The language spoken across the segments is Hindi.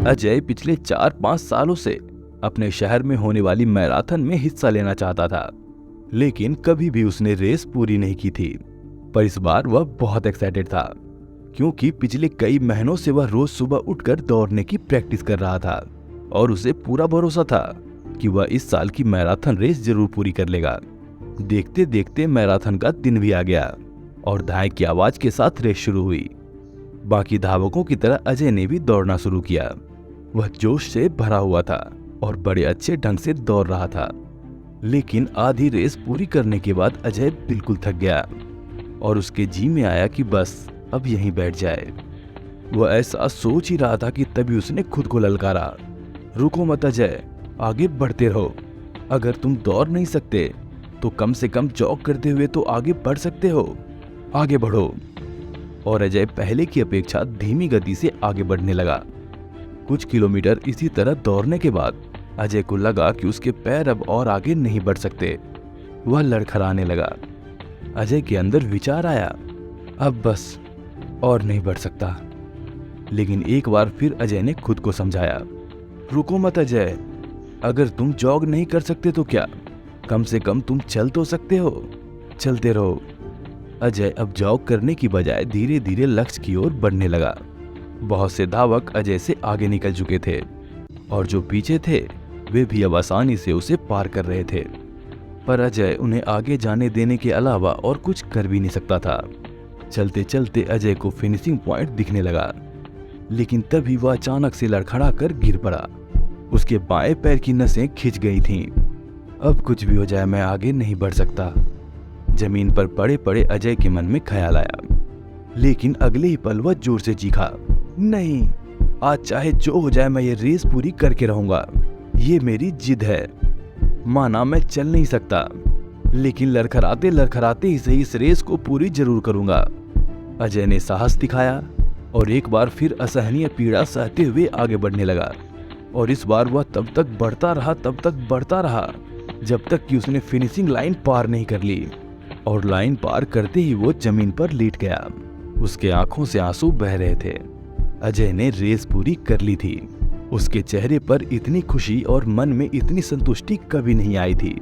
अजय पिछले 4-5 सालों से अपने शहर में होने वाली मैराथन में हिस्सा लेना चाहता था, लेकिन कभी भी उसने रेस पूरी नहीं की थी। पर इस बार वह बहुत एक्साइटेड था, क्योंकि पिछले कई महीनों से वह रोज सुबह उठकर दौड़ने की प्रैक्टिस कर रहा था और उसे पूरा भरोसा था कि वह इस साल की मैराथन रेस जरूर पूरी कर लेगा। देखते देखते मैराथन का दिन भी आ गया और धाय की आवाज के साथ रेस शुरू हुई। बाकी धावकों की तरह अजय ने भी दौड़ना शुरू किया। वह जोश से भरा हुआ था और बड़े अच्छे ढंग से दौड़ रहा था, लेकिन आधी रेस पूरी करने के बाद अजय बिल्कुल थक गया और उसके जी में आया कि बस अब यहीं बैठ जाए। वह ऐसा सोच ही रहा था कि तभी उसने खुद को ललकारा, रुको मत अजय, आगे बढ़ते रहो। अगर तुम दौड़ नहीं सकते तो कम से कम जॉग करते हुए तो आगे बढ़ सकते हो, आगे बढ़ो। और अजय पहले की अपेक्षा धीमी गति से आगे बढ़ने लगा। कुछ किलोमीटर इसी तरह दौड़ने के बाद अजय को लगा कि उसके पैर अब और आगे नहीं बढ़ सकते। वह लड़खड़ाने लगा। अजय के अंदर विचार आया, अब बस और नहीं बढ़ सकता। लेकिन एक बार फिर अजय ने खुद को समझाया, रुको मत अजय, अगर तुम जॉग नहीं कर सकते तो क्या, कम से कम तुम चल तो सकते हो, चलते रहो। अजय अब जॉग करने की बजाय धीरे धीरे लक्ष्य की ओर बढ़ने लगा। बहुत से धावक अजय से आगे निकल चुके थे और जो पीछे थे वे भी अब आसानी से उसे पार कर रहे थे, पर अजय उन्हें आगे जाने देने के अलावा और कुछ कर भी नहीं सकता था। चलते चलते अजय को फिनिशिंग पॉइंट दिखने लगा, लेकिन तभी वह अचानक से लड़खड़ा कर गिर पड़ा। उसके बाएं पैर की नसें खिंच गई थीं। अब कुछ भी हो जाए मैं आगे नहीं बढ़ सकता, जमीन पर पड़े पड़े अजय के मन में ख्याल आया। लेकिन अगले ही पल वह जोर से चीखा, नहीं, आज चाहे जो हो जाए मैं ये रेस पूरी करके रहूंगा, ये मेरी जिद है। माना मैं चल नहीं सकता, लेकिन लड़खड़ाते लड़खड़ाते ही सही इस रेस को पूरी जरूर करूंगा। अजय ने साहस दिखाया और एक बार फिर असहनीय पीड़ा सहते हुए आगे बढ़ने लगा। और इस बार वह तब तक बढ़ता रहा जब तक कि उसने फिनिशिंग लाइन पार नहीं कर ली। और लाइन पार करते ही वो जमीन पर लेट गया। उसके आंखों से आंसू बह रहे थे। अजय ने रेस पूरी कर ली थी। उसके चेहरे पर इतनी खुशी और मन में इतनी संतुष्टि कभी नहीं आई थी।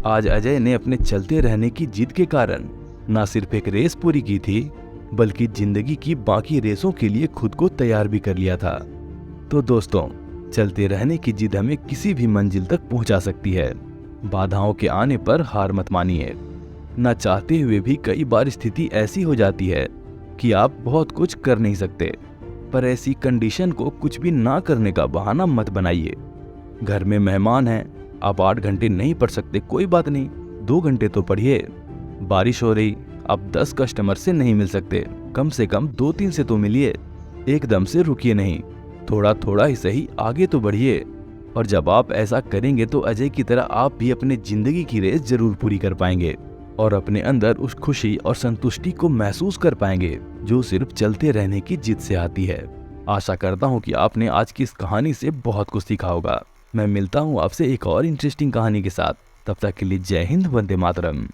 आज अजय ने अपने चलते रहने की जिद के कारण न सिर्फ एक रेस पूरी की थी, बल्कि जिंदगी की बाकी रेसों के लिए खुद को तैयार भी कर लिया था। तो दोस्तों, चलते रहने की जिद हमें किसी भी मंजिल तक पहुंचा सकती है। बाधाओं के आने पर हार मत मानिए। न चाहते हुए भी कई बार स्थिति ऐसी हो जाती है कि आप बहुत कुछ कर नहीं सकते, पर ऐसी कंडीशन को कुछ भी ना करने का बहाना मत बनाइए। घर में मेहमान हैं, आप 8 घंटे नहीं पढ़ सकते, कोई बात नहीं, 2 घंटे तो पढ़िए। बारिश हो रही, आप 10 कस्टमर से नहीं मिल सकते, कम से कम 2-3 से तो मिलिए। एकदम से रुकिए नहीं, थोड़ा थोड़ा ही सही आगे तो बढ़िए। और जब आप ऐसा करेंगे तो अजय की तरह आप भी अपने जिंदगी की रेस जरूर पूरी कर पाएंगे और अपने अंदर उस खुशी और संतुष्टि को महसूस कर पाएंगे जो सिर्फ चलते रहने की जिद से आती है। आशा करता हूँ कि आपने आज की इस कहानी से बहुत कुछ सीखा होगा। मैं मिलता हूँ आपसे एक और इंटरेस्टिंग कहानी के साथ। तब तक के लिए जय हिंद, वंदे मातरम।